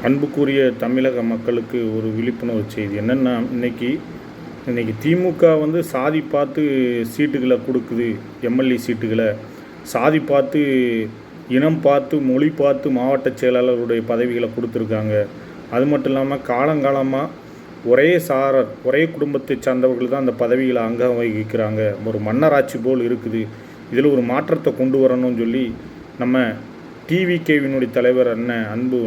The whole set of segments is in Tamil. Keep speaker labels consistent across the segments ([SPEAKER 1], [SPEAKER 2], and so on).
[SPEAKER 1] அன்புக்குரிய தமிழக மக்களுக்கு ஒரு விழிப்புணர்வு செய்தி என்னென்னா, இன்னைக்கு திமுக சாதி பார்த்து சீட்டுகளை கொடுக்குது. எம்எல்ஏ சீட்டுகளை சாதி பார்த்து, இனம் பார்த்து, மொழி பார்த்து மாவட்ட செயலாளருடைய பதவிகளை கொடுத்துருக்காங்க. அது மட்டும் இல்லாமல் காலங்காலமாக ஒரே குடும்பத்தை சார்ந்தவர்கள் தான் அந்த பதவிகளை அங்கம் வகிக்கிறாங்க. ஒரு மன்னராட்சி போல் இருக்குது. இதில் ஒரு மாற்றத்தை கொண்டு வரணும்னு சொல்லி நம்ம டிவிகேவினுடைய தலைவர் அண்ணன் அன்பு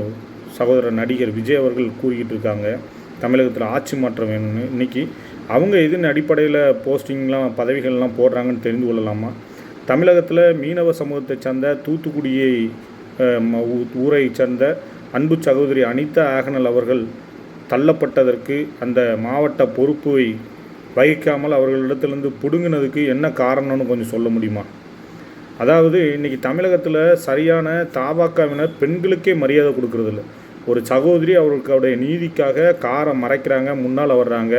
[SPEAKER 1] சகோதரர் நடிகர் விஜய் அவர்கள் கூறிக்கிட்டு இருக்காங்க. தமிழகத்தில் ஆட்சி மாற்றம் வேணும்னு. இன்றைக்கி அவங்க எதன் அடிப்படையில் போஸ்டிங்லாம் பதவிகள்லாம் போடுறாங்கன்னு தெரிந்து கொள்ளலாமா? தமிழகத்தில் மீனவ சமூகத்தை சார்ந்த தூத்துக்குடியை ஊரை சார்ந்த அன்பு சகோதரி அனிதா ஆகனல் அவர்கள் தள்ளப்பட்டதற்கு அந்த மாவட்ட பொறுப்பை வகிக்காமல் அவர்களிடத்திலிருந்து பிடுங்கினதுக்கு என்ன காரணம்னு கொஞ்சம் சொல்ல முடியுமா? அதாவது இன்றைக்கி தமிழகத்தில் சரியான தாபாக்காவினர் பெண்களுக்கே மரியாதை கொடுக்குறதில்ல. ஒரு சகோதரி அவருடைய நீதிக்காக காரை மறைக்கிறாங்க, முன்னால் வர்றாங்க.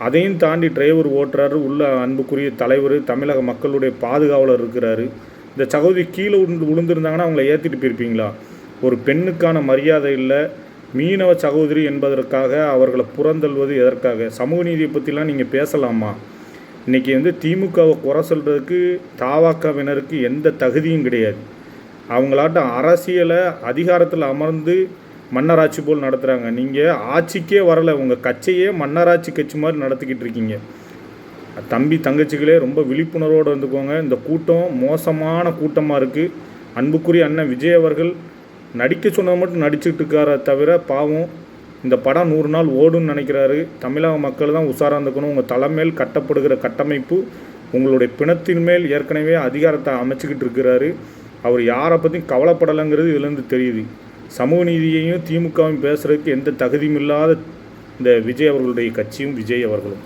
[SPEAKER 1] அதையும் தாண்டி டிரைவர் ஓட்டுறாரு, உள்ள அன்புக்குரிய தலைவர், தமிழக மக்களுடைய பாதுகாவலர் இருக்கிறாரு. இந்த சகோதரி கீழே விழுந்திருந்தாங்கன்னா அவங்கள ஏற்றிட்டு போயிருப்பீங்களா? ஒரு பெண்ணுக்கான மரியாதை இல்லை. மீனவ சகோதரி என்பதற்காக அவர்களை புறந்தள்வது எதற்காக? சமூக நீதியை பற்றிலாம் நீங்கள் பேசலாமா? இன்றைக்கி திமுகவை குறை சொல்கிறதுக்கு தாவாக்காவினருக்கு எந்த தகுதியும் கிடையாது. அவங்களாட்டம் அரசியலை அதிகாரத்தில் அமர்ந்து மன்னராட்சி போல் நடத்துகிறாங்க. நீங்கள் ஆட்சிக்கே வரலை, உங்கள் கட்சியே மன்னராட்சி கட்சி மாதிரி நடத்திக்கிட்டு இருக்கீங்க. தம்பி தங்கச்சிகளே ரொம்ப விழிப்புணர்வோடு வந்துக்கோங்க. இந்த கூட்டம் மோசமான கூட்டமாக இருக்குது. அன்புக்குரிய அண்ணன் விஜய் அவர்கள் நடிக்க சொன்னது மட்டும் நடிச்சுட்டு இருக்கார தவிர, பாவம் இந்த படம் 100 நாள் ஓடுன்னு நினைக்கிறாரு. தமிழக மக்கள் தான் உஷாராக இருந்துக்கணும். உங்கள் தலைமையில் கட்டப்படுகிற கட்டமைப்பு உங்களுடைய பிணத்தின் மேல் ஏற்கனவே அதிகாரத்தை அமைச்சிக்கிட்டு இருக்கிறாரு. அவர் யாரை பற்றியும் கவலைப்படலைங்கிறது இதுலேருந்து தெரியுது. சமூக நீதியையும் திமுகவும் பேசுகிறதுக்கு எந்த தகுதியும் இல்லாத இந்த விஜய் அவர்களுடைய கட்சியும் விஜய் அவர்களும்